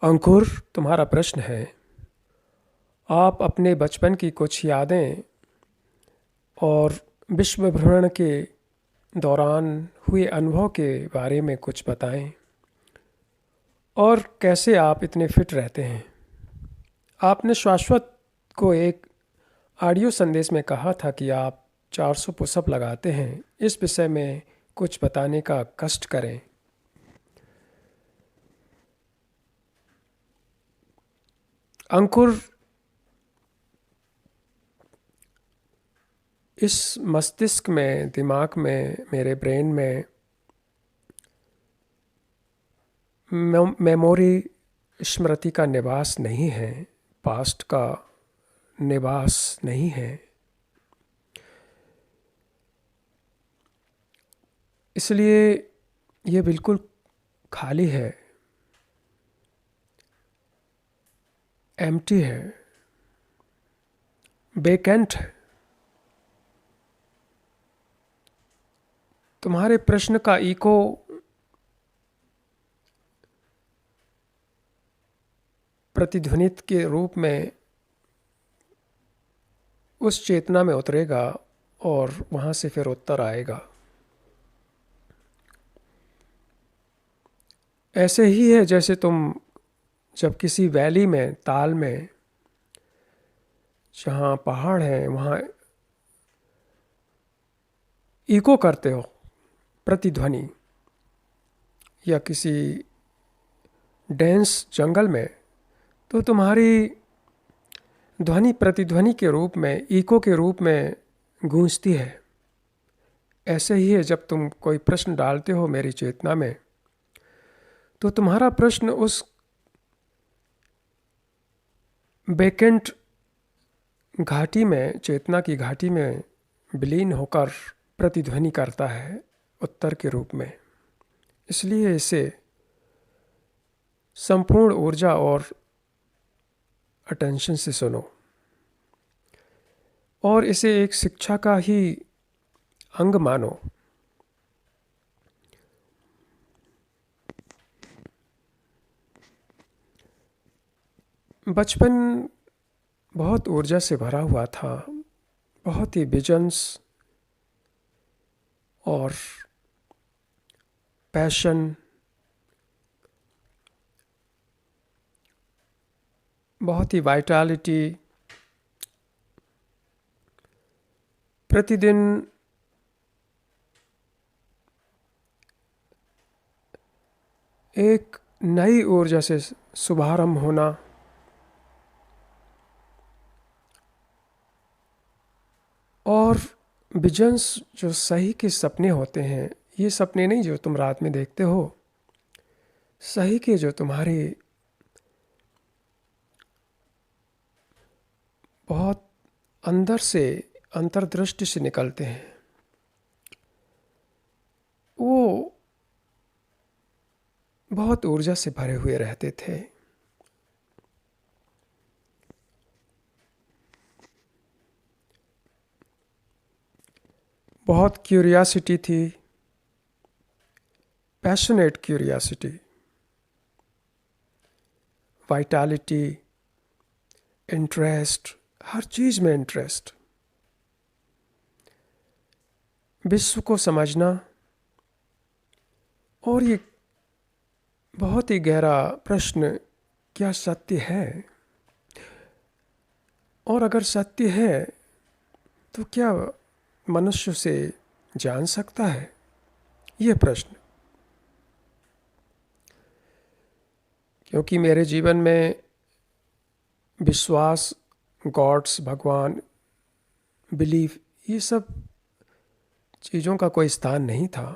अंकुर, तुम्हारा प्रश्न है, आप अपने बचपन की कुछ यादें और विश्व भ्रमण के दौरान हुए अनुभव के बारे में कुछ बताएं और कैसे आप इतने फिट रहते हैं। आपने शाश्वत को एक ऑडियो संदेश में कहा था कि आप 400 पुशअप लगाते हैं। इस विषय में कुछ बताने का कष्ट करें। अंकुर, इस मस्तिष्क में, दिमाग में, मेरे ब्रेन में मेमोरी, स्मृति का निवास नहीं है, पास्ट का निवास नहीं है। इसलिए ये बिल्कुल खाली है, एम्प्टी है, वेकेंट है। तुम्हारे प्रश्न का इको प्रतिध्वनित के रूप में उस चेतना में उतरेगा और वहाँ से फिर उत्तर आएगा। ऐसे ही है जैसे तुम जब किसी वैली में, ताल में, जहाँ पहाड़ हैं, वहाँ इको करते हो प्रतिध्वनि, या किसी डेंस जंगल में, तो तुम्हारी ध्वनि प्रतिध्वनि के रूप में, इको के रूप में गूंजती है। ऐसे ही है जब तुम कोई प्रश्न डालते हो मेरी चेतना में, तो तुम्हारा प्रश्न उस वेकेंट घाटी में, चेतना की घाटी में विलीन होकर प्रतिध्वनि करता है उत्तर के रूप में। इसलिए इसे संपूर्ण ऊर्जा और अटेंशन से सुनो और इसे एक शिक्षा का ही अंग मानो। बचपन बहुत ऊर्जा से भरा हुआ था, बहुत ही विजन्स और पैशन, बहुत ही वाइटलिटी। प्रतिदिन एक नई ऊर्जा से शुभारंभ होना, और विजन्स जो सही के सपने होते हैं, ये सपने नहीं जो तुम रात में देखते हो, सही के जो तुम्हारी बहुत अंदर से, अंतर्दृष्टि से निकलते हैं, वो बहुत ऊर्जा से भरे हुए रहते थे। बहुत क्यूरियासिटी थी, पैशनेट क्यूरियासिटी, वाइटलिटी, इंटरेस्ट, हर चीज़ में इंटरेस्ट, विश्व को समझना। और ये बहुत ही गहरा प्रश्न, क्या सत्य है? और अगर सत्य है तो क्या मनुष्य उसे जान सकता है? ये प्रश्न। क्योंकि मेरे जीवन में विश्वास, गॉड्स, भगवान, बिलीफ, ये सब चीज़ों का कोई स्थान नहीं था।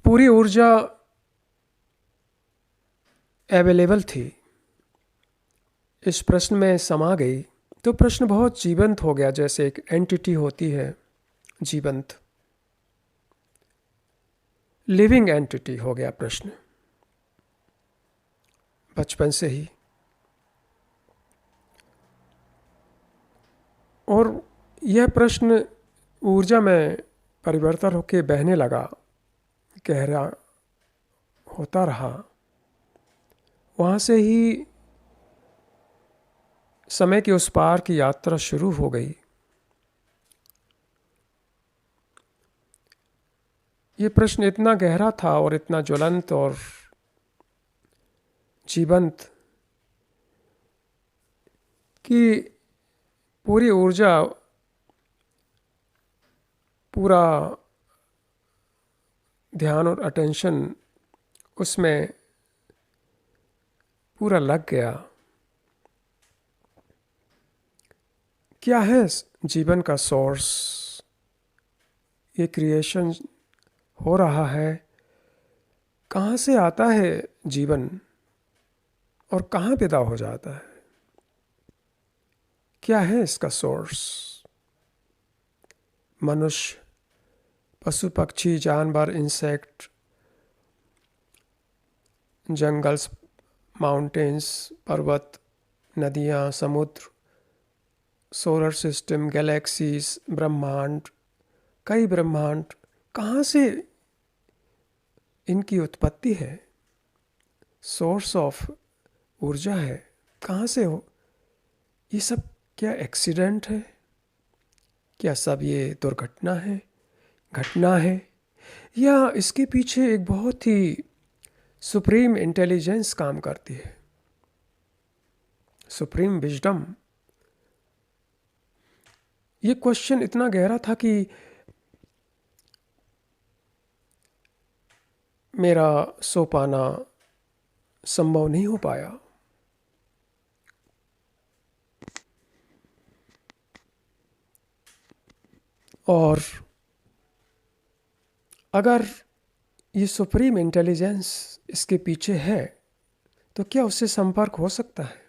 पूरी ऊर्जा अवेलेबल थी, इस प्रश्न में समा गई, तो प्रश्न बहुत जीवंत हो गया, जैसे एक एंटिटी होती है जीवंत, लिविंग एंटिटी हो गया प्रश्न बचपन से ही। और यह प्रश्न ऊर्जा में परिवर्तन होकर बहने लगा, गहरा होता रहा, वहाँ से ही समय के उस पार की यात्रा शुरू हो गई। ये प्रश्न इतना गहरा था और इतना ज्वलंत और जीवंत कि पूरी ऊर्जा, पूरा ध्यान और अटेंशन उसमें पूरा लग गया। क्या है जीवन का सोर्स? ये क्रिएशन हो रहा है, कहाँ से आता है जीवन और कहाँ पैदा हो जाता है? क्या है इसका सोर्स? मनुष्य, पशु पक्षी, जानवर, इंसेक्ट, जंगल्स, माउंटेन्स, पर्वत, नदियाँ, समुद्र, सोलर सिस्टम, गैलेक्सीज, ब्रह्मांड, कई ब्रह्मांड, कहाँ से इनकी उत्पत्ति है? सोर्स ऑफ ऊर्जा है, कहाँ से हो? ये सब क्या एक्सीडेंट है? क्या सब ये दुर्घटना है, घटना है, या इसके पीछे एक बहुत ही सुप्रीम इंटेलिजेंस काम करती है, सुप्रीम विजडम? ये क्वेश्चन इतना गहरा था कि मेरा सो पाना संभव नहीं हो पाया। और अगर ये सुप्रीम इंटेलिजेंस इसके पीछे है, तो क्या उससे संपर्क हो सकता है?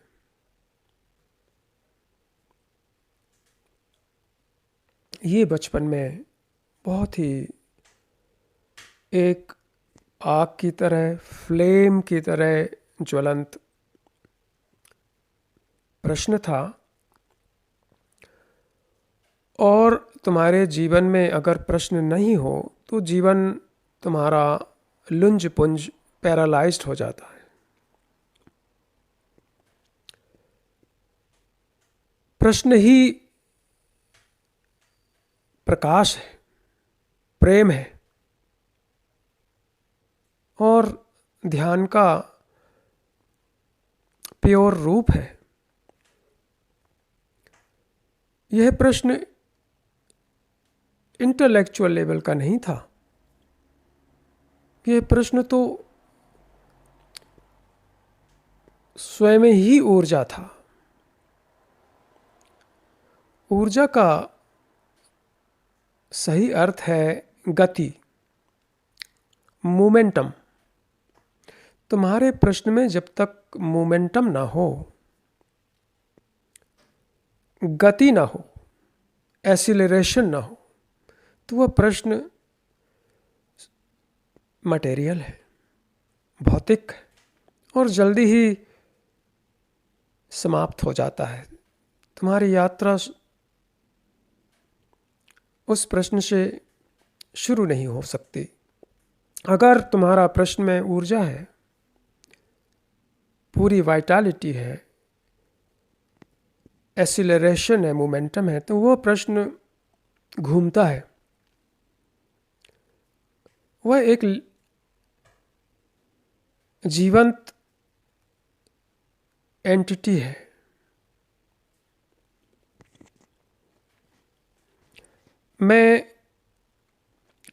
ये बचपन में बहुत ही एक आग की तरह, फ्लेम की तरह ज्वलंत प्रश्न था। और तुम्हारे जीवन में अगर प्रश्न नहीं हो तो जीवन तुम्हारा लुंज पुंज पैरालाइज्ड हो जाता है। प्रश्न ही प्रकाश है, प्रेम है और ध्यान का प्योर रूप है। यह प्रश्न इंटेलेक्चुअल लेवल का नहीं था, यह प्रश्न तो स्वयं ही ऊर्जा था। ऊर्जा का सही अर्थ है गति, मोमेंटम। तुम्हारे प्रश्न में जब तक मोमेंटम ना हो, गति ना हो, एसिलरेशन ना हो, तो वह प्रश्न मटेरियल है, भौतिक है और जल्दी ही समाप्त हो जाता है। तुम्हारी यात्रा उस प्रश्न से शुरू नहीं हो सकती। अगर तुम्हारा प्रश्न में ऊर्जा है, पूरी वाइटलिटी है, एसिलरेशन है, मोमेंटम है, तो वह प्रश्न घूमता है। वह एक जीवंत एंटिटी है। मैं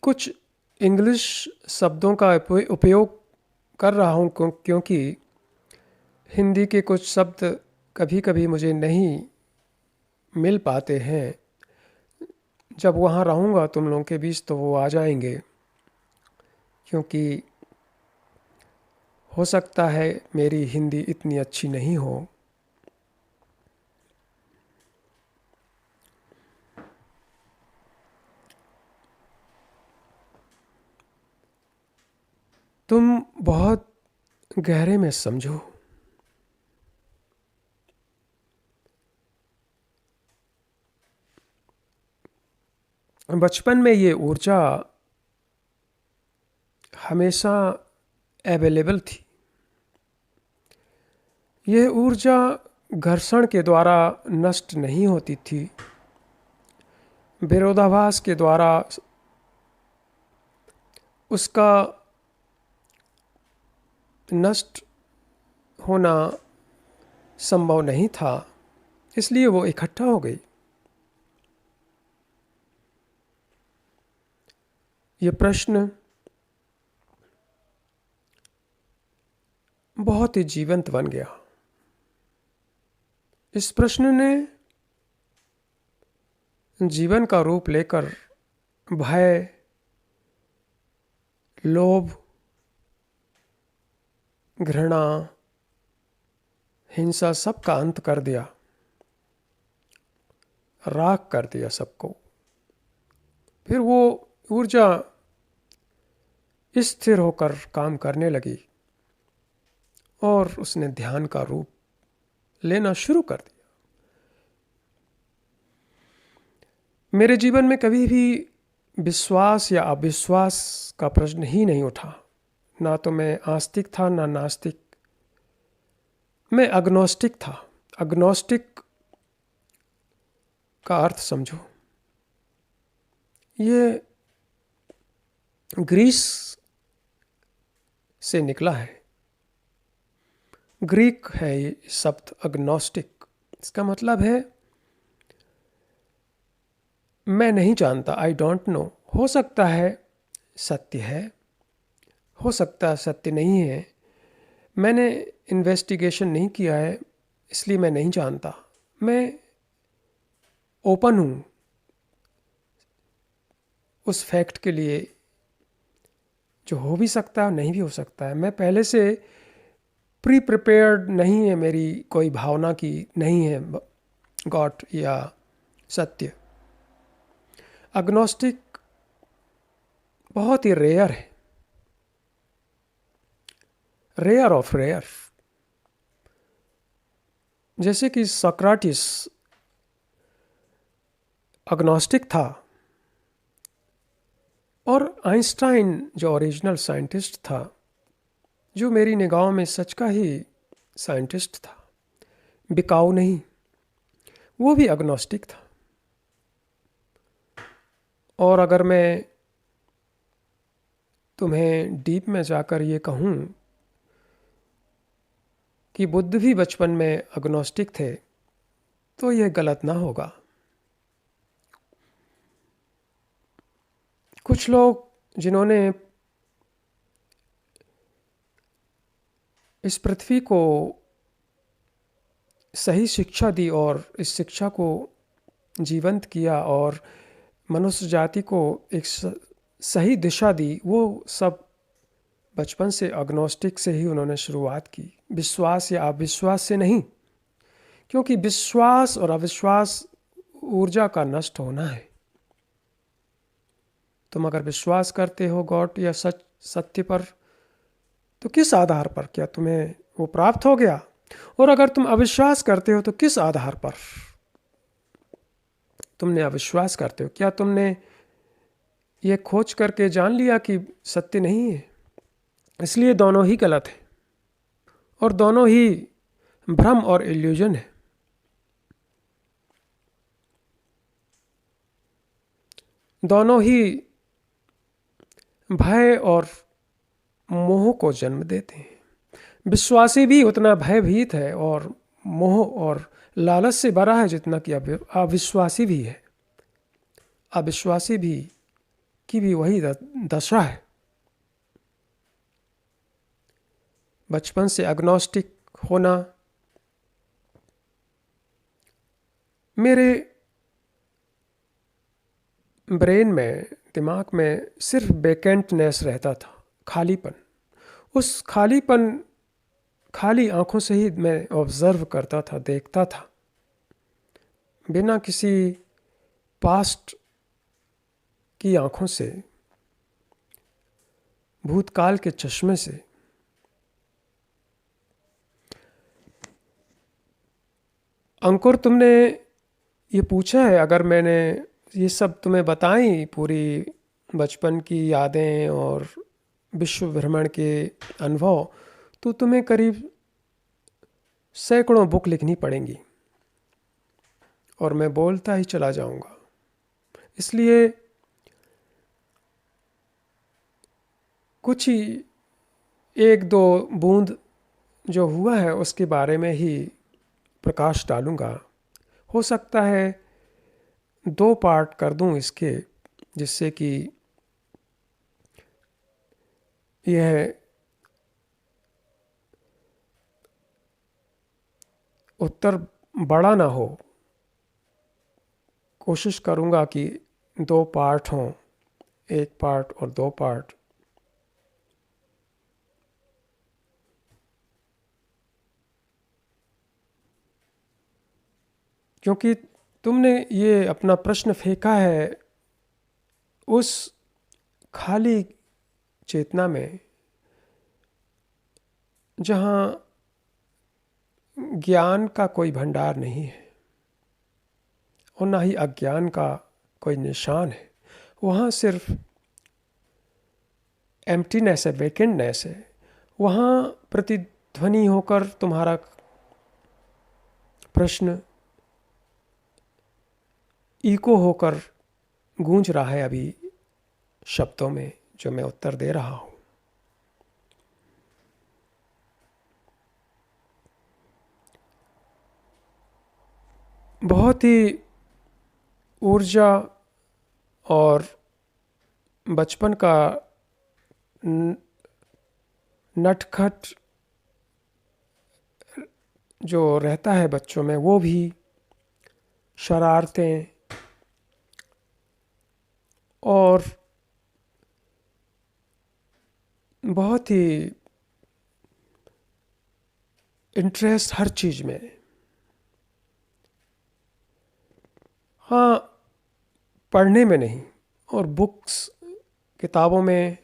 कुछ इंग्लिश शब्दों का उपयोग कर रहा हूँ क्योंकि हिंदी के कुछ शब्द कभी कभी मुझे नहीं मिल पाते हैं। जब वहाँ रहूँगा तुम लोगों के बीच तो वो आ जाएंगे, क्योंकि हो सकता है मेरी हिंदी इतनी अच्छी नहीं हो। तुम बहुत गहरे में समझो। बचपन में ये ऊर्जा हमेशा अवेलेबल थी। यह ऊर्जा घर्षण के द्वारा नष्ट नहीं होती थी, विरोधाभास के द्वारा उसका नष्ट होना संभव नहीं था, इसलिए वो इकट्ठा हो गई। ये प्रश्न बहुत ही जीवंत बन गया। इस प्रश्न ने जीवन का रूप लेकर भय, लोभ, घृणा, हिंसा सबका अंत कर दिया, राख कर दिया सबको। फिर वो ऊर्जा स्थिर होकर काम करने लगी और उसने ध्यान का रूप लेना शुरू कर दिया। मेरे जीवन में कभी भी विश्वास या अविश्वास का प्रश्न ही नहीं उठा। ना तो मैं आस्तिक था ना नास्तिक, मैं अग्नोस्टिक था। अग्नोस्टिक का अर्थ समझो, ये ग्रीस से निकला है। ग्रीक है ये शब्द अग्नोस्टिक। इसका मतलब है मैं नहीं जानता, आई डोंट नो। हो सकता है सत्य है, हो सकता है सत्य नहीं है। मैंने इन्वेस्टिगेशन नहीं किया है, इसलिए मैं नहीं जानता। मैं ओपन हूँ उस फैक्ट के लिए जो हो भी सकता है, नहीं भी हो सकता है। मैं पहले से प्री प्रिपेयर्ड नहीं है, मेरी कोई भावना की नहीं है गॉड या सत्य। अग्नोस्टिक बहुत ही रेयर है, रेयर ऑफ रेयर। जैसे कि सोक्राटिस अग्नोस्टिक था और आइंस्टाइन जो ओरिजिनल साइंटिस्ट था, जो मेरी निगाहों में सच का ही साइंटिस्ट था, बिकाऊ नहीं, वो भी अग्नोस्टिक था। और अगर मैं तुम्हें डीप में जाकर ये कहूँ कि बुद्ध भी बचपन में अग्नोस्टिक थे, तो यह गलत ना होगा। कुछ लोग जिन्होंने इस पृथ्वी को सही शिक्षा दी और इस शिक्षा को जीवंत किया और मनुष्य जाति को एक सही दिशा दी, वो सब बचपन से अग्नोस्टिक से ही उन्होंने शुरुआत की, विश्वास या अविश्वास से नहीं। क्योंकि विश्वास और अविश्वास ऊर्जा का नष्ट होना है। तुम अगर विश्वास करते हो गॉड या सत्य पर, तो किस आधार पर? क्या तुम्हें वो प्राप्त हो गया? और अगर तुम अविश्वास करते हो तो किस आधार पर तुमने अविश्वास करते हो? क्या तुमने ये खोज करके जान लिया कि सत्य नहीं है? इसलिए दोनों ही गलत है और दोनों ही भ्रम और इल्यूजन है। दोनों ही भय और मोह को जन्म देते हैं। विश्वासी भी उतना भयभीत है और मोह और लालच से भरा है जितना कि अविश्वासी भी है। अविश्वासी भी की भी वही दशा है। बचपन से अग्नोस्टिक होना मेरे ब्रेन में, दिमाग में सिर्फ वेकेंटनेस रहता था, खालीपन। उस खालीपन, खाली आंखों से ही मैं ऑब्जर्व करता था, देखता था, बिना किसी पास्ट की आंखों से, भूतकाल के चश्मे से। अंकुर, तुमने ये पूछा है, अगर मैंने ये सब तुम्हें बताई, पूरी बचपन की यादें और विश्व भ्रमण के अनुभव, तो तुम्हें करीब सैकड़ों बुक लिखनी पड़ेंगी और मैं बोलता ही चला जाऊंगा। इसलिए कुछ ही एक दो बूंद जो हुआ है उसके बारे में ही प्रकाश डालूंगा। हो सकता है 2 पार्ट कर दूं इसके, जिससे कि यह उत्तर बड़ा ना हो। कोशिश करूंगा कि 2 पार्ट हों, 1 पार्ट और 2 पार्ट। क्योंकि तुमने ये अपना प्रश्न फेंका है उस खाली चेतना में जहाँ ज्ञान का कोई भंडार नहीं है और ना ही अज्ञान का कोई निशान है। वहाँ सिर्फ एम्प्टीनेस है, वेकेंटनेस है। वहाँ प्रतिध्वनि होकर तुम्हारा प्रश्न इको होकर गूंज रहा है अभी शब्दों में जो मैं उत्तर दे रहा हूँ। बहुत ही ऊर्जा और बचपन का नटखट जो रहता है बच्चों में, वो भी शरारतें और बहुत ही इंटरेस्ट हर चीज़ में। हाँ, पढ़ने में नहीं, और बुक्स किताबों में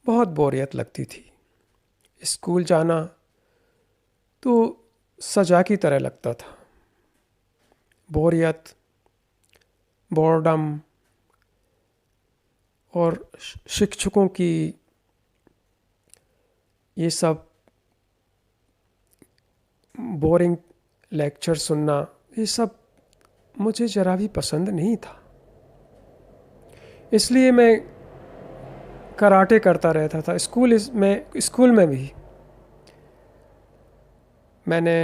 बहुत बोरियत लगती थी। स्कूल जाना तो सजा की तरह लगता था। बोरियत, बोर्डम और शिक्षकों की ये सब बोरिंग लेक्चर सुनना, ये सब मुझे ज़रा भी पसंद नहीं था। इसलिए मैं कराटे करता रहता था। स्कूल में भी मैंने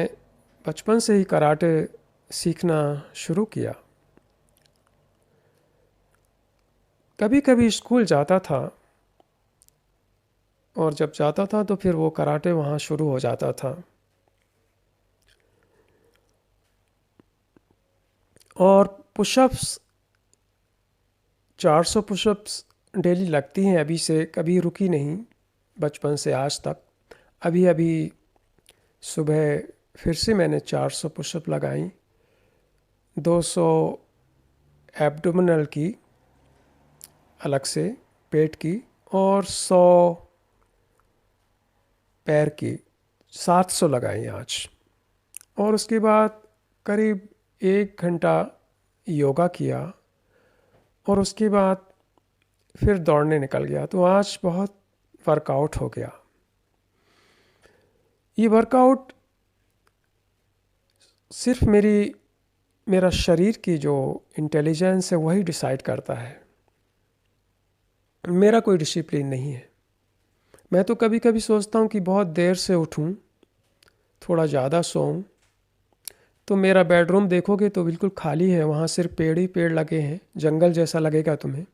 बचपन से ही कराटे सीखना शुरू किया। कभी कभी स्कूल जाता था और जब जाता था तो फिर वो कराटे वहाँ शुरू हो जाता था। और पुशअप्स 400 पुशअप्स डेली लगती हैं अभी से, कभी रुकी नहीं बचपन से आज तक। अभी अभी सुबह फिर से मैंने 400 पुशअप लगाई, 200 एब्डोमिनल की अलग से पेट की और 100 पैर की, 700 लगाई आज। और उसके बाद करीब 1 घंटा योगा किया और उसके बाद फिर दौड़ने निकल गया। तो आज बहुत वर्कआउट हो गया। ये वर्कआउट सिर्फ मेरा शरीर की जो इंटेलिजेंस है वही डिसाइड करता है। मेरा कोई डिसिप्लिन नहीं है। मैं तो कभी कभी सोचता हूँ कि बहुत देर से उठूँ, थोड़ा ज़्यादा सोऊं। तो मेरा बेडरूम देखोगे तो बिल्कुल खाली है, वहाँ सिर्फ पेड़ ही पेड़ लगे हैं, जंगल जैसा लगेगा तुम्हें।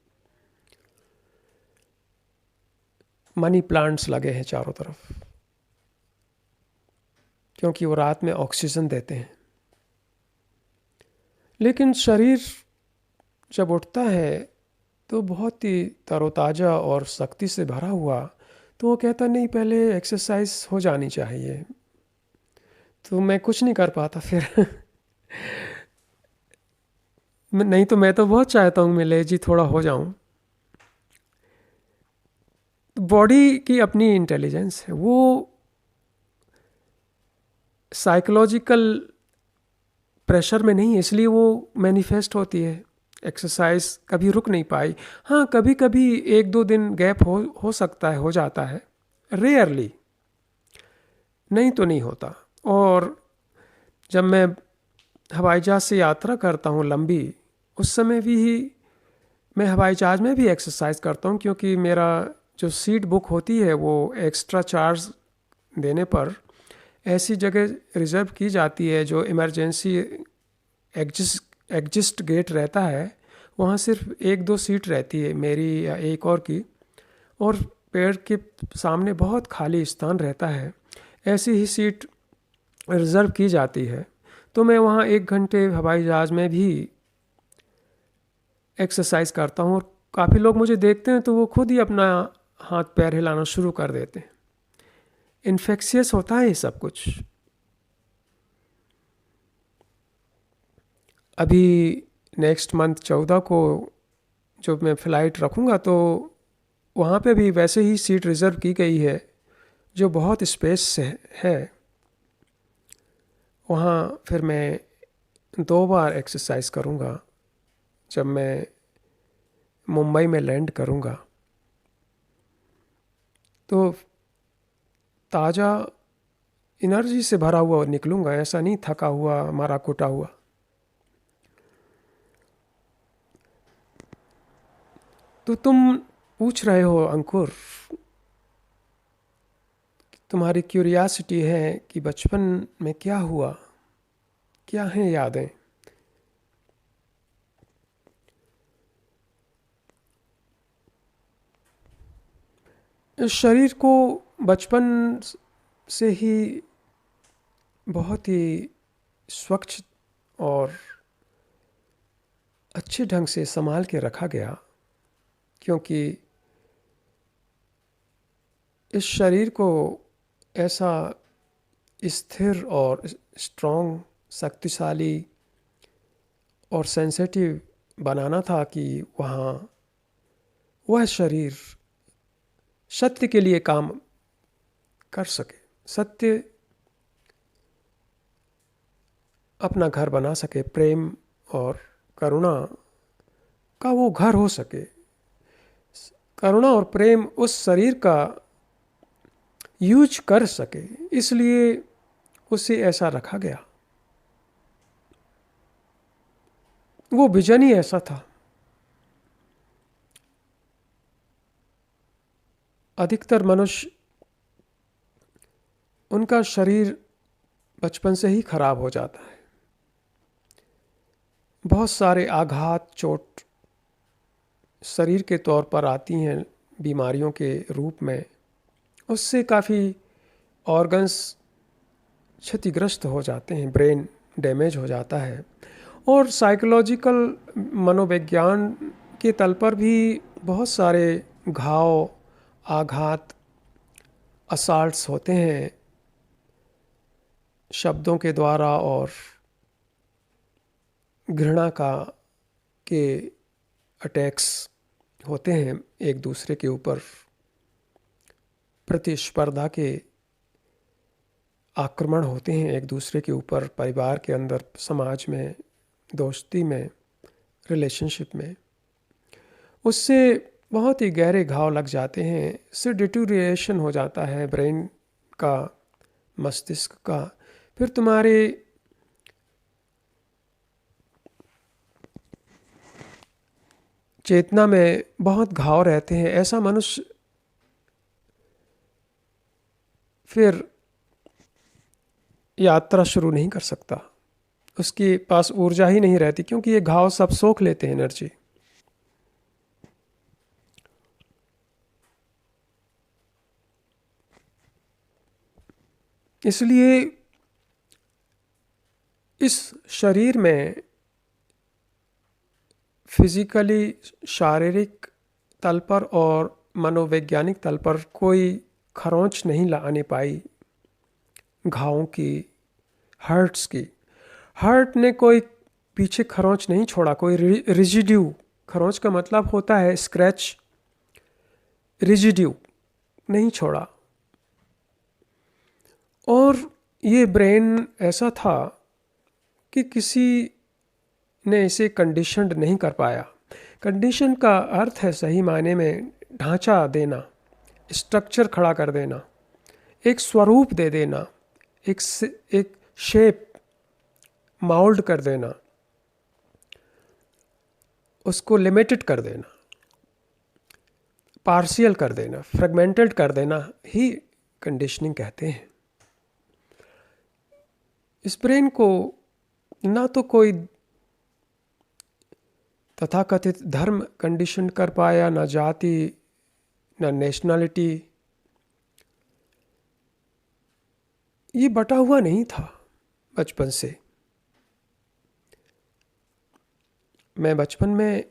मनी प्लांट्स लगे हैं चारों तरफ, क्योंकि वो रात में ऑक्सीजन देते हैं। लेकिन शरीर जब उठता है तो बहुत ही तरोताज़ा और शक्ति से भरा हुआ, तो वो कहता नहीं पहले एक्सरसाइज हो जानी चाहिए। तो मैं कुछ नहीं कर पाता फिर नहीं तो मैं तो बहुत चाहता हूँ मैं लेजी थोड़ा हो जाऊँ। बॉडी की अपनी इंटेलिजेंस है, वो साइकोलॉजिकल प्रेशर में नहीं है, इसलिए वो मैनिफेस्ट होती है। एक्सरसाइज कभी रुक नहीं पाई। हाँ, कभी कभी 1-2 दिन गैप हो सकता है, हो जाता है, रेयरली, नहीं तो नहीं होता। और जब मैं हवाई जहाज़ से यात्रा करता हूँ लंबी, उस समय भी मैं हवाई जहाज़ में भी एक्सरसाइज करता हूँ, क्योंकि मेरा जो सीट बुक होती है वो एक्स्ट्रा चार्ज देने पर ऐसी जगह रिज़र्व की जाती है जो इमरजेंसी एग्जिस्ट गेट रहता है, वहाँ सिर्फ 1-2 सीट रहती है, मेरी या एक और की, और पेड़ के सामने बहुत खाली स्थान रहता है, ऐसी ही सीट रिज़र्व की जाती है। तो मैं वहाँ 1 घंटे हवाई जहाज़ में भी एक्सरसाइज करता हूँ, और काफ़ी लोग मुझे देखते हैं तो वो खुद ही अपना हाथ पैर हिलाना शुरू कर देते हैं। इन्फेक्शियस होता है ये सब कुछ। अभी नेक्स्ट मंथ 14 को जब मैं फ़्लाइट रखूँगा तो वहाँ पे भी वैसे ही सीट रिज़र्व की गई है, जो बहुत स्पेस से है। वहाँ फिर मैं 2 बार एक्सरसाइज करूँगा जब मैं मुंबई में लैंड करूँगा। तो ताज़ा एनर्जी से भरा हुआ निकलूँगा, ऐसा नहीं थका हुआ, मारा कुटा हुआ। तो तुम पूछ रहे हो अंकुर, तुम्हारी क्यूरियासिटी है कि बचपन में क्या हुआ, क्या हैं यादें। इस शरीर को बचपन से ही बहुत ही स्वच्छ और अच्छे ढंग से संभाल के रखा गया, क्योंकि इस शरीर को ऐसा स्थिर और स्ट्रॉन्ग, शक्तिशाली और सेंसिटिव बनाना था कि वहाँ वह शरीर सत्य के लिए काम कर सके, सत्य अपना घर बना सके, प्रेम और करुणा का वो घर हो सके, करुणा और प्रेम उस शरीर का यूज कर सके, इसलिए उसे ऐसा रखा गया। वो विजन ही ऐसा था। अधिकतर मनुष्य, उनका शरीर बचपन से ही खराब हो जाता है। बहुत सारे आघात, चोट शरीर के तौर पर आती हैं बीमारियों के रूप में, उससे काफ़ी ऑर्गन्स क्षतिग्रस्त हो जाते हैं, ब्रेन डैमेज हो जाता है। और साइकोलॉजिकल, मनोविज्ञान के तल पर भी बहुत सारे घाव, आघात, असॉल्ट्स होते हैं शब्दों के द्वारा और घृणा का के अटैक्स होते हैं एक दूसरे के ऊपर, प्रतिस्पर्धा के आक्रमण होते हैं एक दूसरे के ऊपर, परिवार के अंदर, समाज में, दोस्ती में, रिलेशनशिप में। उससे बहुत ही गहरे घाव लग जाते हैं, इससे डिटोरिएशन हो जाता है ब्रेन का, मस्तिष्क का। फिर तुम्हारे चेतना में बहुत घाव रहते हैं। ऐसा मनुष्य फिर यात्रा शुरू नहीं कर सकता, उसके पास ऊर्जा ही नहीं रहती, क्योंकि ये घाव सब सोख लेते हैं एनर्जी। इसलिए इस शरीर में फिजिकली, शारीरिक तल पर और मनोवैज्ञानिक तल पर कोई खरोंच नहीं लाने पाई घावों की, हर्ट्स की। हर्ट ने कोई पीछे खरोंच नहीं छोड़ा, कोई रिजिड्यू। खरोंच का मतलब होता है स्क्रैच, रिजिड्यू नहीं छोड़ा। और ये ब्रेन ऐसा था कि किसी ने इसे कंडीशनड नहीं कर पाया। कंडीशन का अर्थ है सही मायने में ढांचा देना, स्ट्रक्चर खड़ा कर देना, एक स्वरूप दे देना, एक शेप माउल्ड कर देना, उसको लिमिटेड कर देना, पार्शियल कर देना, फ्रेगमेंटेड कर देना ही कंडीशनिंग कहते हैं। इस ब्रेन को ना तो कोई तथाकथित धर्म कंडीशन कर पाया, ना जाति, ना नेशनलिटी। ये बटा हुआ नहीं था बचपन से। मैं बचपन में,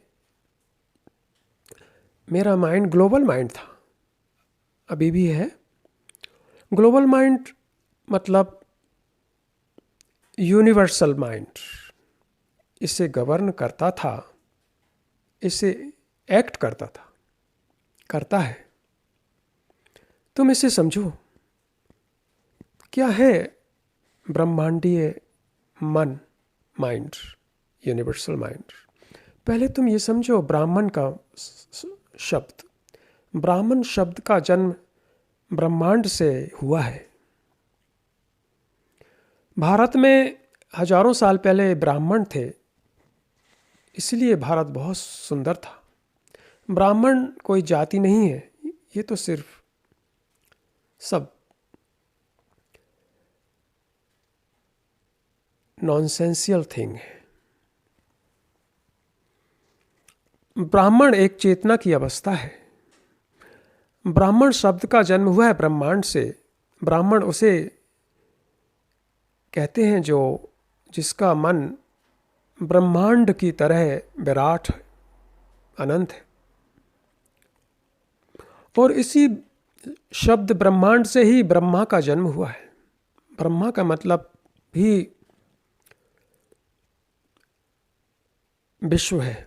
मेरा माइंड ग्लोबल माइंड था, अभी भी है। ग्लोबल माइंड मतलब यूनिवर्सल माइंड, इसे गवर्न करता था, इसे एक्ट करता था, करता है। तुम इसे समझो, क्या है ब्रह्मांडीय मन, माइंड, यूनिवर्सल माइंड। पहले तुम ये समझो, ब्राह्मण का शब्द, ब्राह्मण शब्द का जन्म ब्रह्मांड से हुआ है। भारत में हजारों साल पहले ब्राह्मण थे, इसलिए भारत बहुत सुंदर था। ब्राह्मण कोई जाति नहीं है, ये तो सिर्फ सब नॉनसेंसियल थिंग है। ब्राह्मण एक चेतना की अवस्था है। ब्राह्मण शब्द का जन्म हुआ है ब्रह्मांड से। ब्राह्मण उसे कहते हैं जो जिसका मन ब्रह्मांड की तरह विराट है, अनंत है। और इसी शब्द ब्रह्मांड से ही ब्रह्मा का जन्म हुआ है। ब्रह्मा का मतलब भी विश्व है।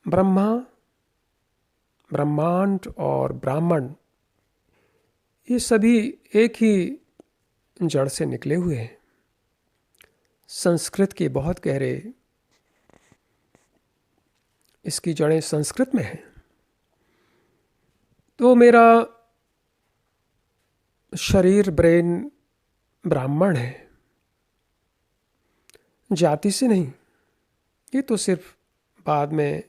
ब्रह्मा, ब्रह्मांड और ब्राह्मण, ये सभी एक ही जड़ से निकले हुए हैं। संस्कृत के बहुत गहरे, इसकी जड़ें संस्कृत में हैं। तो मेरा शरीर, ब्रेन ब्राह्मण है, जाति से नहीं। ये तो सिर्फ बाद में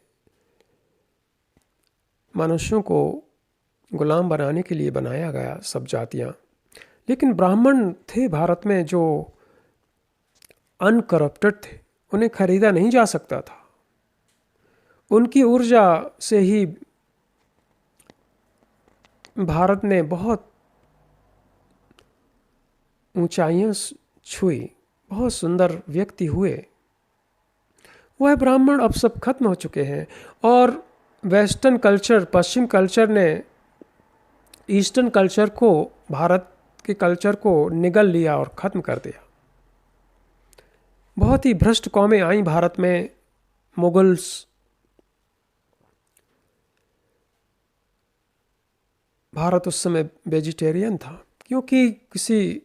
मनुष्यों को गुलाम बनाने के लिए बनाया गया, सब जातियाँ। लेकिन ब्राह्मण थे भारत में जो अनकरप्टेड थे, उन्हें खरीदा नहीं जा सकता था। उनकी ऊर्जा से ही भारत ने बहुत ऊंचाइयां छुई, बहुत सुंदर व्यक्ति हुए। वह ब्राह्मण अब सब खत्म हो चुके हैं और वेस्टर्न कल्चर, पश्चिम कल्चर ने ईस्टर्न कल्चर को, भारत के कल्चर को निगल लिया और ख़त्म कर दिया। बहुत ही भ्रष्ट कौमें आई भारत में। मुगल्स, भारत उस समय वेजिटेरियन था, क्योंकि किसी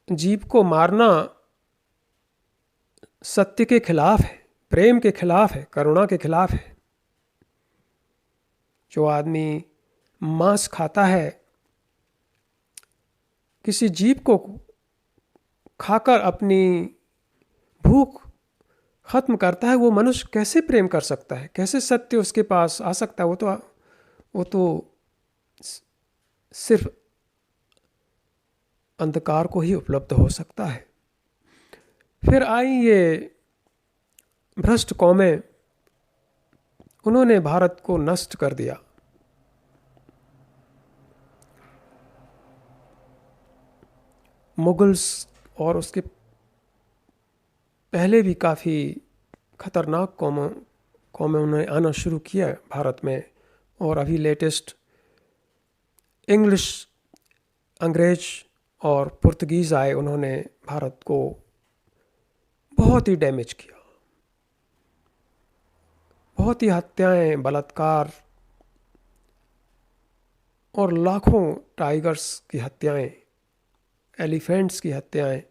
जीव को मारना सत्य के खिलाफ है, प्रेम के खिलाफ है, करुणा के खिलाफ है। जो आदमी मांस खाता है, किसी जीव को खाकर अपनी भूख खत्म करता है, वो मनुष्य कैसे प्रेम कर सकता है? कैसे सत्य उसके पास आ सकता है? वो तो सिर्फ अंधकार को ही उपलब्ध हो सकता है। फिर आई ये भ्रष्ट कौमें, उन्होंने भारत को नष्ट कर दिया। मुगल्स और उसके पहले भी काफ़ी खतरनाक कौमें उन्होंने आना शुरू किया भारत में। और अभी लेटेस्ट इंग्लिश, अंग्रेज और पुर्तगीज़ आए, उन्होंने भारत को बहुत ही डैमेज किया। बहुत ही हत्याएं, बलात्कार, और लाखों टाइगर्स की हत्याएं, एलिफेंट्स की हत्याएं,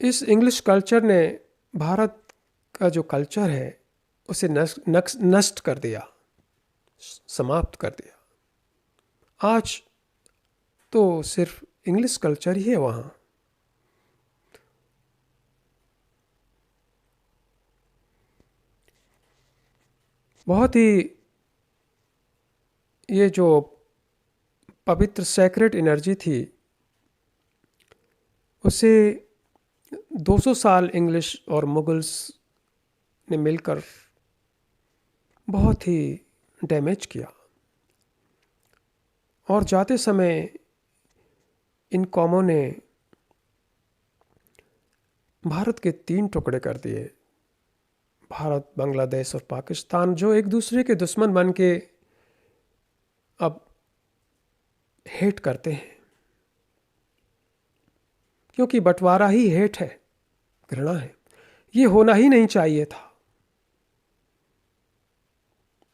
इस इंग्लिश कल्चर ने भारत का जो कल्चर है उसे नष्ट कर दिया, समाप्त कर दिया। आज तो सिर्फ इंग्लिश कल्चर ही है वहाँ। बहुत ही ये जो पवित्र सैक्रेड एनर्जी थी उसे 200 साल इंग्लिश और मुगल्स ने मिलकर बहुत ही डैमेज किया। और जाते समय इन कौमों ने भारत के 3 टुकड़े कर दिए, भारत, बांग्लादेश और पाकिस्तान, जो एक दूसरे के दुश्मन बन के अब हेट करते हैं, क्योंकि बंटवारा ही हेट है, घृणा है। ये होना ही नहीं चाहिए था।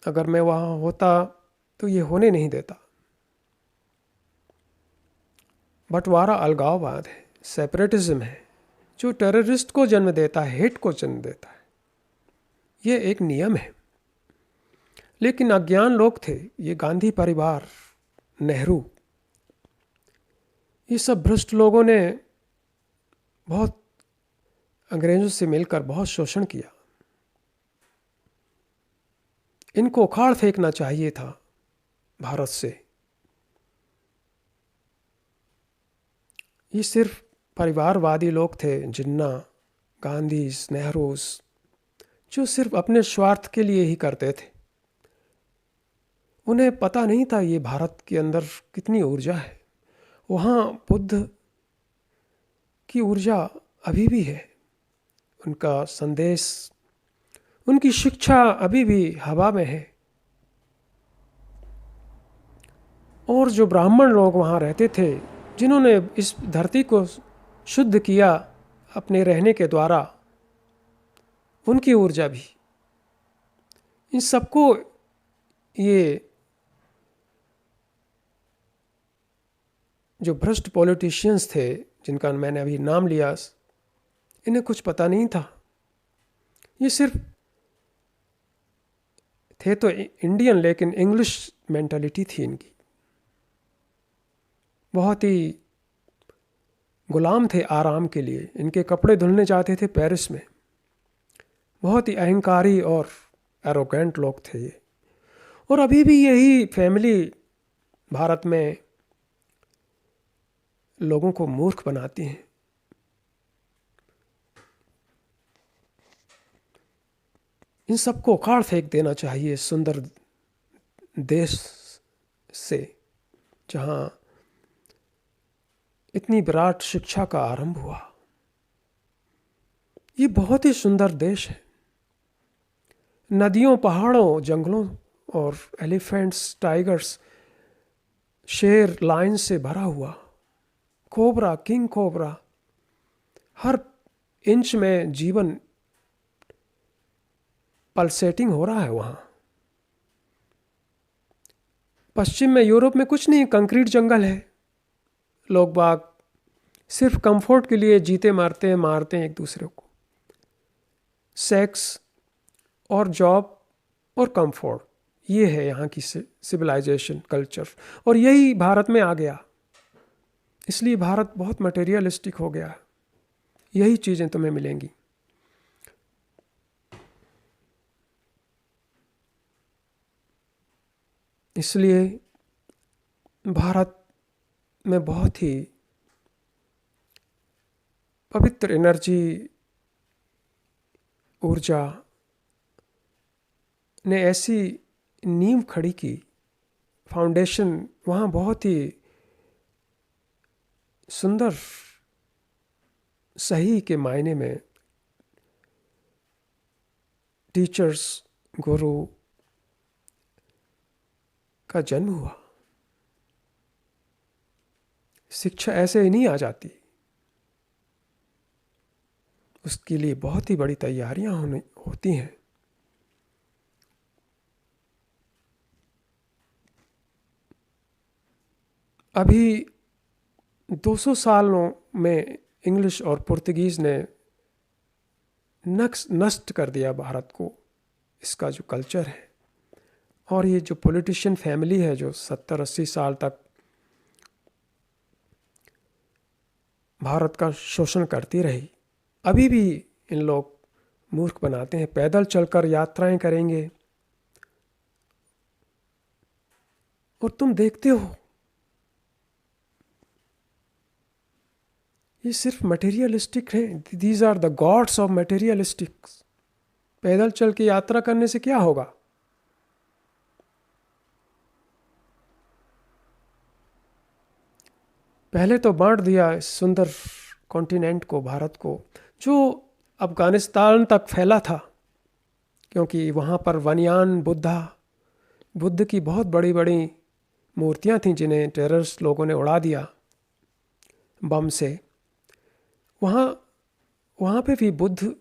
अगर मैं वहाँ होता तो ये होने नहीं देता। बंटवारा अलगाववाद है, सेपरेटिज्म है, जो टेररिस्ट को जन्म देता है, हेट को जन्म देता है। ये एक नियम है। लेकिन अज्ञान लोग थे, ये गांधी परिवार, नेहरू, ये सब भ्रष्ट लोगों ने बहुत अंग्रेजों से मिलकर बहुत शोषण किया। इनको उखाड़ फेंकना चाहिए था भारत से। ये सिर्फ परिवारवादी लोग थे, जिन्ना, गांधी, नेहरू, जो सिर्फ अपने स्वार्थ के लिए ही करते थे। उन्हें पता नहीं था ये भारत के अंदर कितनी ऊर्जा है। वहाँ बुद्ध की ऊर्जा अभी भी है, उनका संदेश, उनकी शिक्षा अभी भी हवा में है। और जो ब्राह्मण लोग वहाँ रहते थे, जिन्होंने इस धरती को शुद्ध किया अपने रहने के द्वारा, उनकी ऊर्जा भी। इन सबको ये जो भ्रष्ट पॉलिटिशियंस थे, जिनका मैंने अभी नाम लिया, इन्हें कुछ पता नहीं था। ये सिर्फ थे तो इंडियन, लेकिन इंग्लिश मेंटालिटी थी इनकी। बहुत ही गुलाम थे आराम के लिए। इनके कपड़े धुलने जाते थे पेरिस में। बहुत ही अहंकारी और एरोगेंट लोग थे ये। और अभी भी यही फैमिली भारत में लोगों को मूर्ख बनाती हैं। इन सबको उखाड़ फेंक देना चाहिए सुंदर देश से, जहाँ इतनी विराट शिक्षा का आरंभ हुआ। ये बहुत ही सुंदर देश है, नदियों, पहाड़ों, जंगलों और एलिफेंट्स, टाइगर्स, शेर, लायन से भरा हुआ। कोबरा, किंग कोबरा, हर इंच में जीवन पल्सेटिंग हो रहा है वहाँ। पश्चिम में, यूरोप में कुछ नहीं, कंक्रीट जंगल है। लोग बाग सिर्फ कंफर्ट के लिए जीते मारते हैं एक दूसरे को। सेक्स और जॉब और कंफर्ट, ये है यहाँ की सिविलाइजेशन, कल्चर। और यही भारत में आ गया, इसलिए भारत बहुत मटेरियलिस्टिक हो गया। यही चीज़ें तुम्हें मिलेंगी। इसलिए भारत में बहुत ही पवित्र एनर्जी, ऊर्जा ने ऐसी नींव खड़ी की, फाउंडेशन वहाँ बहुत ही सुंदर, सही के मायने में टीचर्स, गुरु का जन्म हुआ। शिक्षा ऐसे ही नहीं आ जाती, उसके लिए बहुत ही बड़ी तैयारियां होती हैं। अभी 200 सालों में इंग्लिश और पुर्तगीज़ ने नष्ट कर दिया भारत को, इसका जो कल्चर है। और ये जो पॉलिटिशियन फैमिली है जो 70-80 साल तक भारत का शोषण करती रही, अभी भी इन लोग मूर्ख बनाते हैं। पैदल चलकर यात्राएं करेंगे और तुम देखते हो ये सिर्फ मटेरियलिस्टिक है। These are the gods of materialistics. पैदल चल के यात्रा करने से क्या होगा? पहले तो बांट दिया इस सुंदर कॉन्टिनेंट को, भारत को, जो अफगानिस्तान तक फैला था, क्योंकि वहाँ पर वनयान बुद्ध की बहुत बड़ी बड़ी मूर्तियाँ थीं जिन्हें टेररिस्ट लोगों ने उड़ा दिया बम से। वहाँ पे भी बुद्ध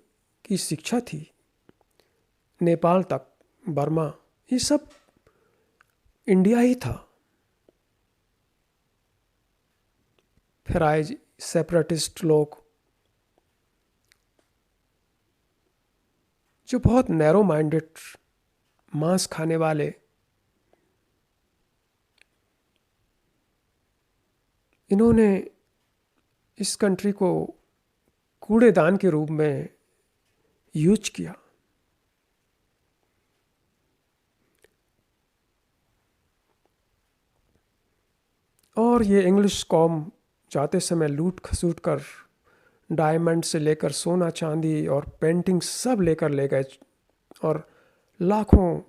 की शिक्षा थी। नेपाल तक, बर्मा, ये सब इंडिया ही था। फिर आए सेपरेटिस्ट लोग जो बहुत नैरो माइंडेड, मांस खाने वाले। इन्होंने इस कंट्री को कूड़ेदान के रूप में यूज किया। और ये इंग्लिश कौम जाते समय लूट खसूट कर डायमंड से लेकर सोना चांदी और पेंटिंग सब लेकर ले गए, और लाखों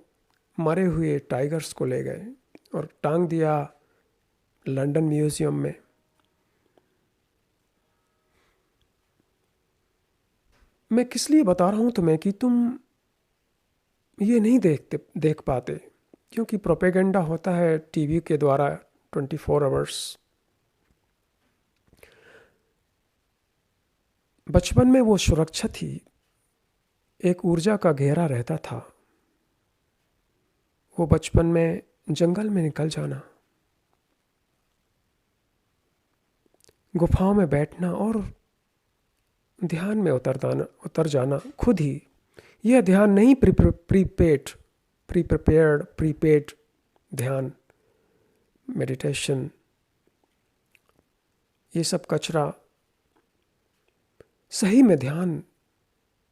मरे हुए टाइगर्स को ले गए और टांग दिया लंदन म्यूजियम में। मैं किस लिए बता रहा हूँ तुम्हें कि तुम ये नहीं देख पाते, क्योंकि प्रोपेगेंडा होता है टीवी के द्वारा 24 आवर्स। बचपन में वो सुरक्षा थी, एक ऊर्जा का घेरा रहता था। वो बचपन में जंगल में निकल जाना, गुफाओं में बैठना और ध्यान में उतर जाना खुद ही। यह ध्यान नहीं प्रीपेड ध्यान, मेडिटेशन, ये सब कचरा। सही में ध्यान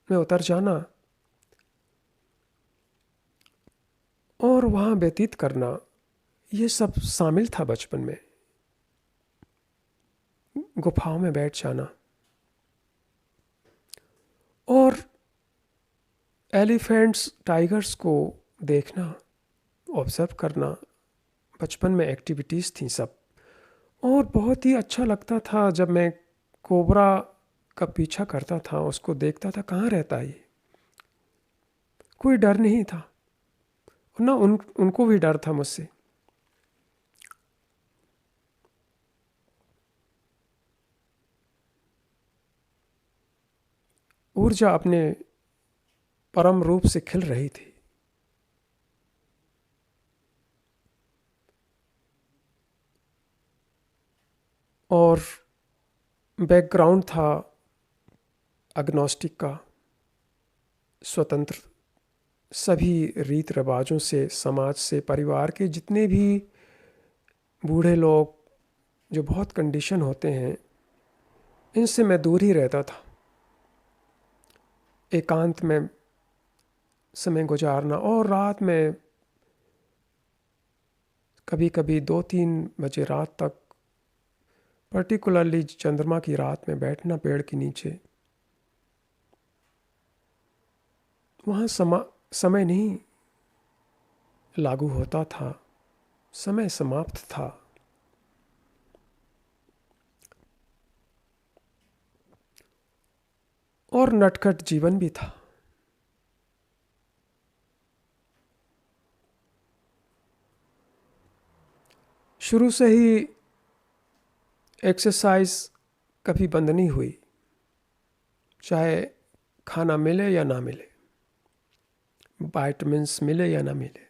में उतर जाना और वहाँ व्यतीत करना, ये सब शामिल था बचपन में। गुफाओं में बैठ जाना और एलिफेंट्स, टाइगर्स को देखना, ऑब्जर्व करना, बचपन में एक्टिविटीज़ थी सब। और बहुत ही अच्छा लगता था जब मैं कोबरा का पीछा करता था, उसको देखता था कहाँ रहता है ये। कोई डर नहीं था, ना उनको भी डर था मुझसे। ऊर्जा अपने परम रूप से खिल रही थी। और बैकग्राउंड था अग्नोस्टिक का, स्वतंत्र। सभी रीत रिवाजों से, समाज से, परिवार के जितने भी बूढ़े लोग जो बहुत कंडीशन होते हैं, इनसे मैं दूर ही रहता था। एकांत में समय गुजारना, और रात में कभी कभी 2-3 बजे रात तक, पर्टिकुलरली चंद्रमा की रात में बैठना पेड़ के नीचे। वहाँ समय नहीं लागू होता था, समय समाप्त था। और नटखट जीवन भी था। शुरू से ही एक्सरसाइज कभी बंद नहीं हुई, चाहे खाना मिले या ना मिले, विटामिन्स मिले या ना मिले।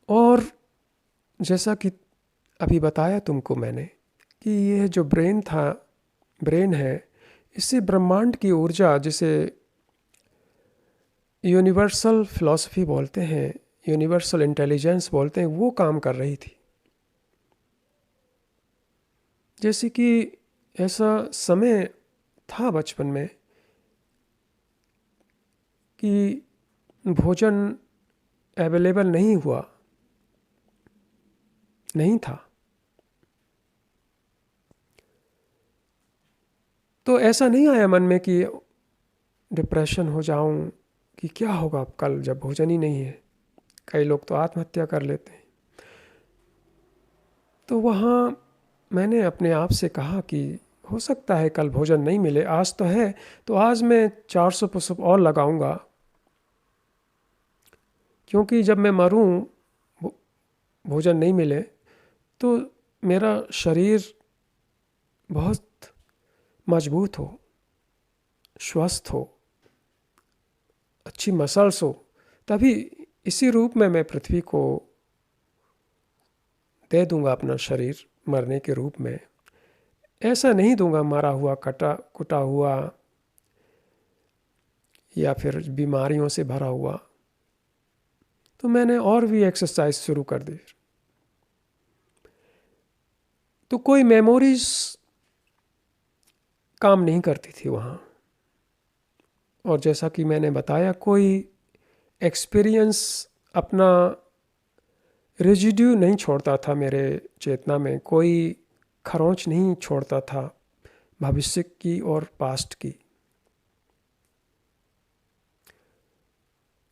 और जैसा कि अभी बताया तुमको मैंने कि यह जो ब्रेन है, इससे ब्रह्मांड की ऊर्जा, जिसे यूनिवर्सल फिलॉसफी बोलते हैं, यूनिवर्सल इंटेलिजेंस बोलते हैं, वो काम कर रही थी। जैसे कि ऐसा समय था बचपन में कि भोजन अवेलेबल नहीं था, तो ऐसा नहीं आया मन में कि डिप्रेशन हो जाऊं कि क्या होगा अब कल जब भोजन ही नहीं है। कई लोग तो आत्महत्या कर लेते हैं। तो वहाँ मैंने अपने आप से कहा कि हो सकता है कल भोजन नहीं मिले, आज तो है, तो आज मैं 400 पुशअप और लगाऊंगा, क्योंकि जब मैं मरूं, भोजन नहीं मिले, तो मेरा शरीर बहुत मजबूत हो, स्वस्थ हो, अच्छी मसल्स हो, तभी इसी रूप में मैं पृथ्वी को दे दूंगा अपना शरीर मरने के रूप में। ऐसा नहीं दूंगा मरा हुआ, कुटा हुआ, या फिर बीमारियों से भरा हुआ। तो मैंने और भी एक्सरसाइज शुरू कर दी। तो कोई मेमोरीज काम नहीं करती थी वहाँ। और जैसा कि मैंने बताया, कोई एक्सपीरियंस अपना रेजिड्यू नहीं छोड़ता था मेरे चेतना में, कोई खरोंच नहीं छोड़ता था भविष्य की और पास्ट की।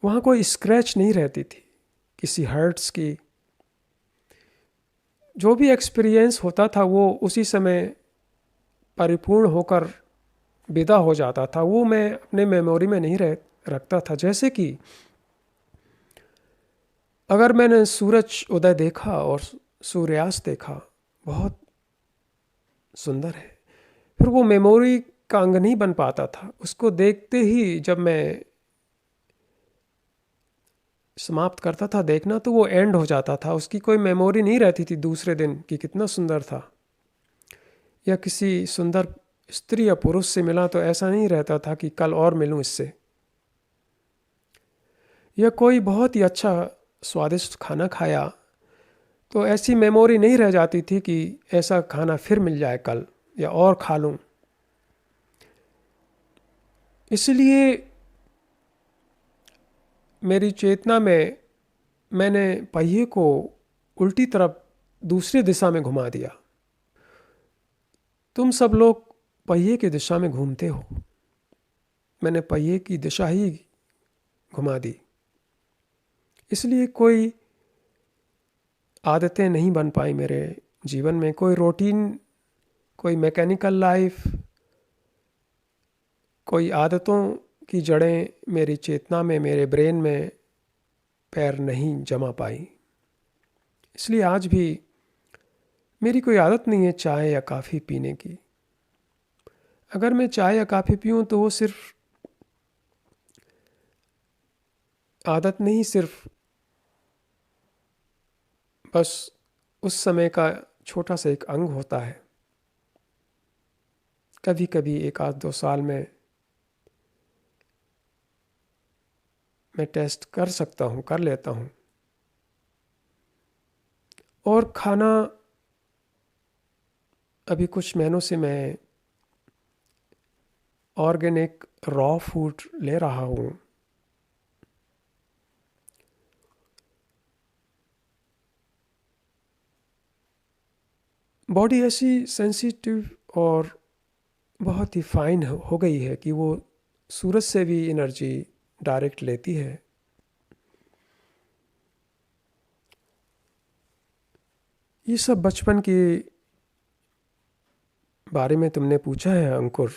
वहाँ कोई स्क्रैच नहीं रहती थी किसी हर्ट्स की। जो भी एक्सपीरियंस होता था वो उसी समय परिपूर्ण होकर विदा हो जाता था, वो मैं अपने मेमोरी में नहीं रखता था। जैसे कि अगर मैंने सूरज उदय देखा और सूर्यास्त देखा, बहुत सुंदर है, फिर वो मेमोरी का अंग नहीं बन पाता था। उसको देखते ही जब मैं समाप्त करता था देखना, तो वो एंड हो जाता था, उसकी कोई मेमोरी नहीं रहती थी दूसरे दिन कि कितना सुंदर था। या किसी सुंदर स्त्री या पुरुष से मिला तो ऐसा नहीं रहता था कि कल और मिलूं इससे। या कोई बहुत ही अच्छा स्वादिष्ट खाना खाया तो ऐसी मेमोरी नहीं रह जाती थी कि ऐसा खाना फिर मिल जाए कल या और खा लूं। इसलिए मेरी चेतना में मैंने पहिए को उल्टी तरफ दूसरी दिशा में घुमा दिया। तुम सब लोग पहिए की दिशा में घूमते हो, मैंने पहिए की दिशा ही घुमा दी। इसलिए कोई आदतें नहीं बन पाई मेरे जीवन में, कोई रूटीन, कोई मैकेनिकल लाइफ, कोई आदतों की जड़ें मेरी चेतना में, मेरे ब्रेन में पैर नहीं जमा पाई। इसलिए आज भी मेरी कोई आदत नहीं है चाय या कॉफ़ी पीने की। अगर मैं चाय या कॉफ़ी पीऊँ तो वो सिर्फ आदत नहीं, सिर्फ बस उस समय का छोटा सा एक अंग होता है। कभी कभी एक आध दो साल में मैं टेस्ट कर सकता हूँ, कर लेता हूँ। और खाना, अभी कुछ महीनों से मैं ऑर्गेनिक रॉ फूड ले रहा हूँ। बॉडी ऐसी सेंसिटिव और बहुत ही फाइन हो गई है कि वो सूरज से भी एनर्जी डायरेक्ट लेती है। ये सब बचपन की बारे में तुमने पूछा है अंकुर।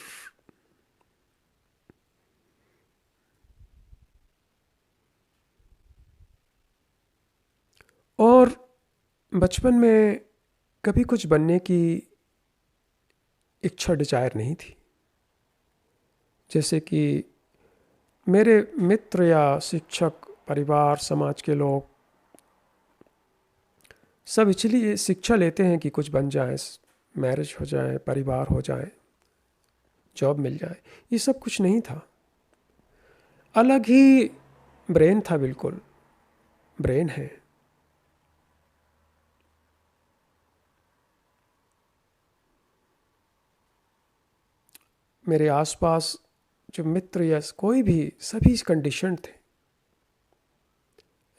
और बचपन में कभी कुछ बनने की इच्छा डिजायर नहीं थी। जैसे कि मेरे मित्र या शिक्षक, परिवार, समाज के लोग सब इसलिए शिक्षा लेते हैं कि कुछ बन जाए, मैरिज हो जाए, परिवार हो जाए, जॉब मिल जाए। ये सब कुछ नहीं था। अलग ही ब्रेन था, बिल्कुल ब्रेन है। मेरे आसपास जो मित्र या कोई भी, सभी कंडीशन थे,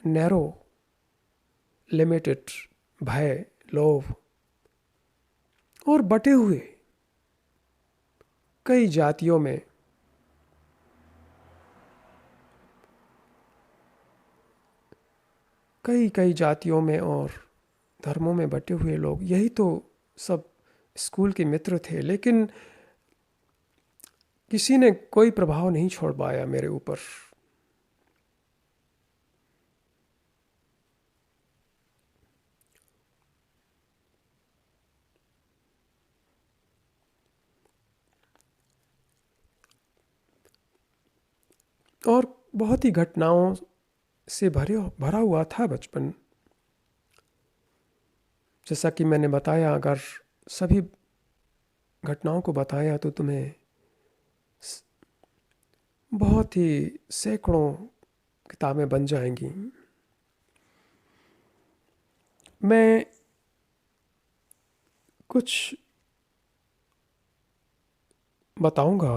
नैरो, लिमिटेड, भय, लोभ और बटे हुए कई जातियों में, कई कई जातियों में और धर्मों में बटे हुए लोग, यही तो सब स्कूल के मित्र थे। लेकिन किसी ने कोई प्रभाव नहीं छोड़ पाया मेरे ऊपर। और बहुत ही घटनाओं से भरा हुआ था बचपन। जैसा कि मैंने बताया, अगर सभी घटनाओं को बताया तो तुम्हें बहुत ही सैकड़ों किताबें बन जाएंगी। मैं कुछ बताऊंगा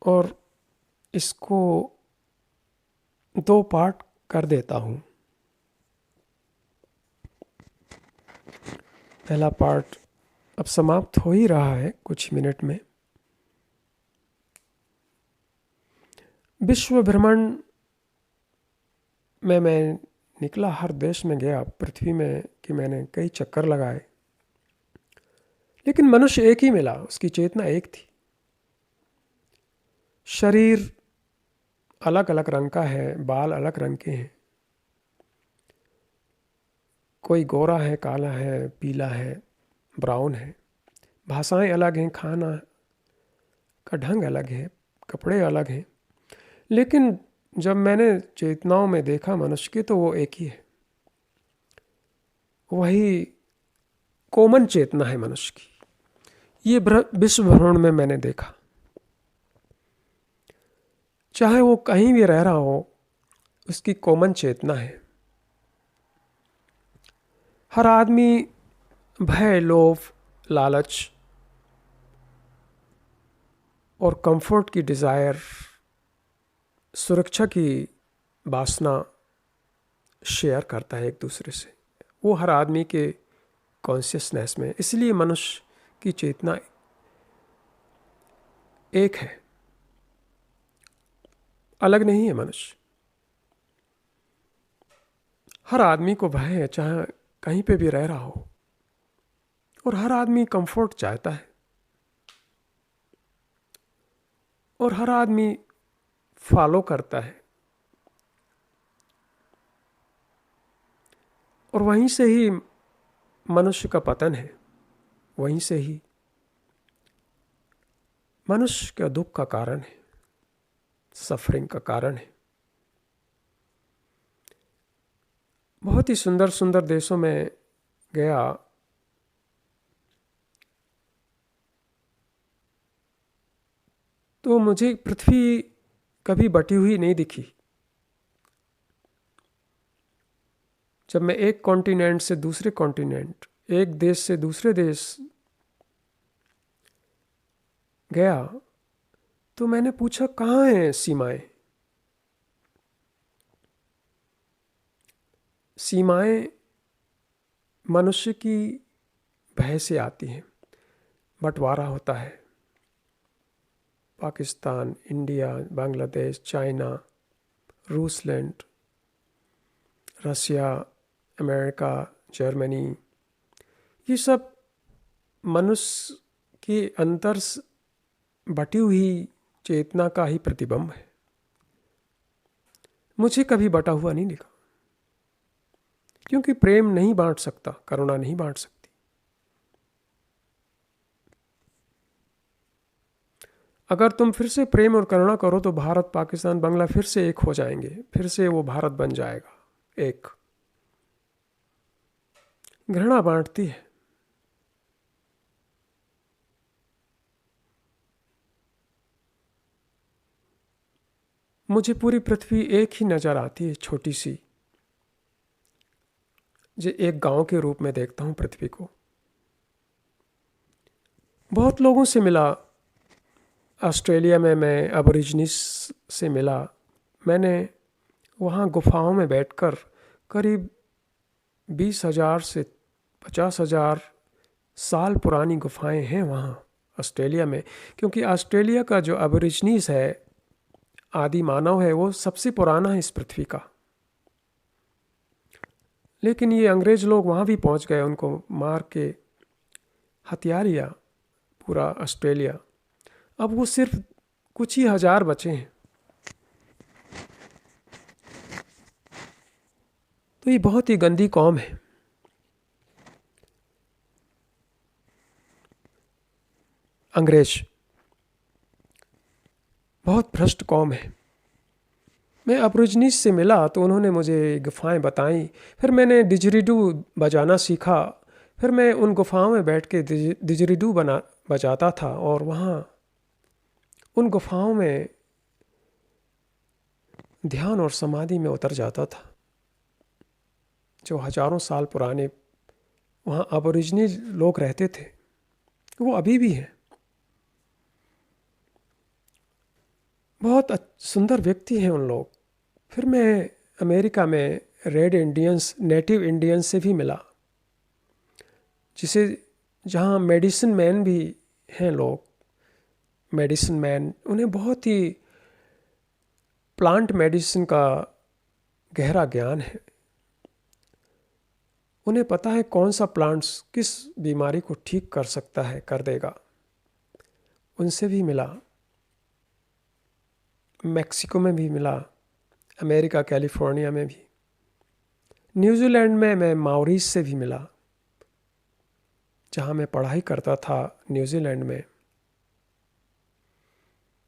और इसको दो पार्ट कर देता हूँ। पहला पार्ट अब समाप्त हो ही रहा है कुछ मिनट में। विश्व भ्रमण में मैं निकला, हर देश में गया पृथ्वी में, कि मैंने कई चक्कर लगाए, लेकिन मनुष्य एक ही मिला, उसकी चेतना एक थी। शरीर अलग अलग रंग का है, बाल अलग रंग के हैं, कोई गोरा है, काला है, पीला है, ब्राउन है। भाषाएं अलग हैं, खाना का ढंग अलग है, कपड़े अलग हैं। लेकिन जब मैंने चेतनाओं में देखा मनुष्य के, तो वो एक ही है। वही कॉमन चेतना है मनुष्य की। ये विश्व भ्रमण में मैंने देखा। चाहे वो कहीं भी रह रहा हो, उसकी कॉमन चेतना है। हर आदमी भय, लोभ, लालच और कंफर्ट की डिज़ायर, सुरक्षा की वासना शेयर करता है एक दूसरे से। वो हर आदमी के कॉन्शियसनेस में, इसलिए मनुष्य की चेतना एक है, अलग नहीं है मनुष्य। हर आदमी को भय है, चाहे कहीं पे भी रह रहा हो, और हर आदमी कंफर्ट चाहता है, और हर आदमी फॉलो करता है। और वहीं से ही मनुष्य का पतन है, वहीं से ही मनुष्य का दुख का कारण है, सफरिंग का कारण है। बहुत ही सुंदर सुंदर देशों में गया, तो मुझे पृथ्वी कभी बटी हुई नहीं दिखी। जब मैं एक कॉन्टिनेंट से दूसरे कॉन्टिनेंट, एक देश से दूसरे देश गया, तो मैंने पूछा कहाँ हैं सीमाएं। सीमाएं मनुष्य की भय से आती हैं। बंटवारा होता है, पाकिस्तान, इंडिया, बांग्लादेश, चाइना, रूसलैंड, रसिया, अमेरिका, जर्मनी, ये सब मनुष्य के अंतर बटी हुई चेतना का ही प्रतिबिंब है। मुझे कभी बटा हुआ नहीं दिखा, क्योंकि प्रेम नहीं बांट सकता, करुणा नहीं बांट सकती। अगर तुम फिर से प्रेम और करुणा करो तो भारत, पाकिस्तान, बांग्ला फिर से एक हो जाएंगे, फिर से वो भारत बन जाएगा एक। घृणा बांटती है। मुझे पूरी पृथ्वी एक ही नजर आती है, छोटी सी, जो एक गांव के रूप में देखता हूं पृथ्वी को। बहुत लोगों से मिला। ऑस्ट्रेलिया में मैं अबोरिजिनिस से मिला। मैंने वहाँ गुफाओं में बैठकर करीब 20,000 से 50,000 साल पुरानी गुफाएं हैं वहाँ ऑस्ट्रेलिया में, क्योंकि ऑस्ट्रेलिया का जो अबोरिजिनिस है, आदि मानव है, वो सबसे पुराना है इस पृथ्वी का। लेकिन ये अंग्रेज लोग वहाँ भी पहुँच गए, उनको मार के हथिया लिया पूरा ऑस्ट्रेलिया। अब वो सिर्फ कुछ ही हजार बचे हैं। तो ये बहुत ही गंदी कौम है। अंग्रेज बहुत भ्रष्ट कौम है। मैं अबोरिजिनिस से मिला तो उन्होंने मुझे गुफाएं बताई। फिर मैंने डिजरीडू बजाना सीखा। फिर मैं उन गुफाओं में बैठ के डिजरीडू बजाता था और वहाँ उन गुफाओं में ध्यान और समाधि में उतर जाता था। जो हजारों साल पुराने वहाँ अबोरिजिनल लोग रहते थे, वो अभी भी हैं। बहुत सुंदर व्यक्ति हैं उन लोग। फिर मैं अमेरिका में रेड इंडियंस, नेटिव इंडियंस से भी मिला, जिसे जहाँ मेडिसिन मैन भी हैं लोग। मेडिसिन मैन, उन्हें बहुत ही प्लांट मेडिसिन का गहरा ज्ञान है। उन्हें पता है कौन सा प्लांट्स किस बीमारी को ठीक कर सकता है, कर देगा। उनसे भी मिला। मैक्सिको में भी मिला, अमेरिका कैलिफोर्निया में भी। न्यूजीलैंड में मैं माओरीज से भी मिला, जहाँ मैं पढ़ाई करता था न्यूजीलैंड में।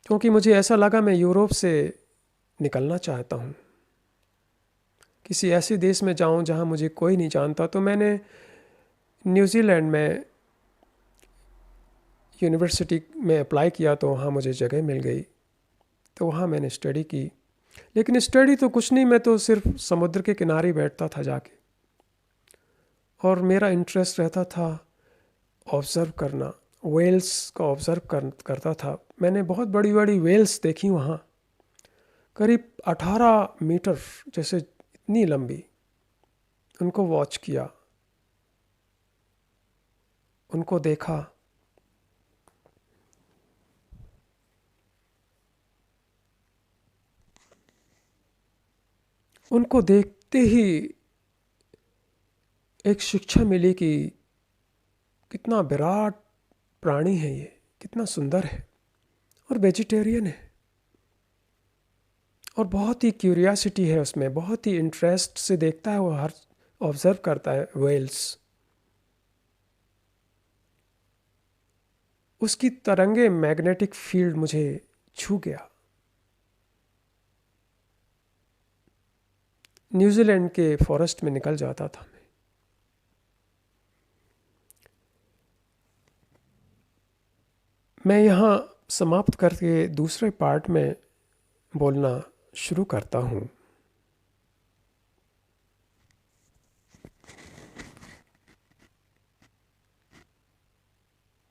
क्योंकि मुझे ऐसा लगा मैं यूरोप से निकलना चाहता हूँ, किसी ऐसे देश में जाऊँ जहाँ मुझे कोई नहीं जानता। तो मैंने न्यूजीलैंड में यूनिवर्सिटी में अप्लाई किया, तो वहाँ मुझे जगह मिल गई। तो वहाँ मैंने स्टडी की। लेकिन स्टडी तो कुछ नहीं, मैं तो सिर्फ समुद्र के किनारे बैठता था जाके, और मेरा इंटरेस्ट रहता था ऑब्ज़र्व करना। वेल्स का ऑब्ज़र्व करता था। मैंने बहुत बड़ी बड़ी वेल्स देखी वहाँ, करीब 18 मीटर जैसे, इतनी लंबी। उनको वॉच किया, उनको देखा। उनको देखते ही एक शिक्षा मिली कि कितना विराट प्राणी है ये, कितना सुंदर है, और वेजिटेरियन है, और बहुत ही क्यूरियासिटी है उसमें, बहुत ही इंटरेस्ट से देखता है वो, हर ऑब्ज़र्व करता है वेल्स। उसकी तरंगे, मैग्नेटिक फील्ड मुझे छू गया। न्यूजीलैंड के फॉरेस्ट में निकल जाता था मैं यहाँ समाप्त करके दूसरे पार्ट में बोलना शुरू करता हूँ।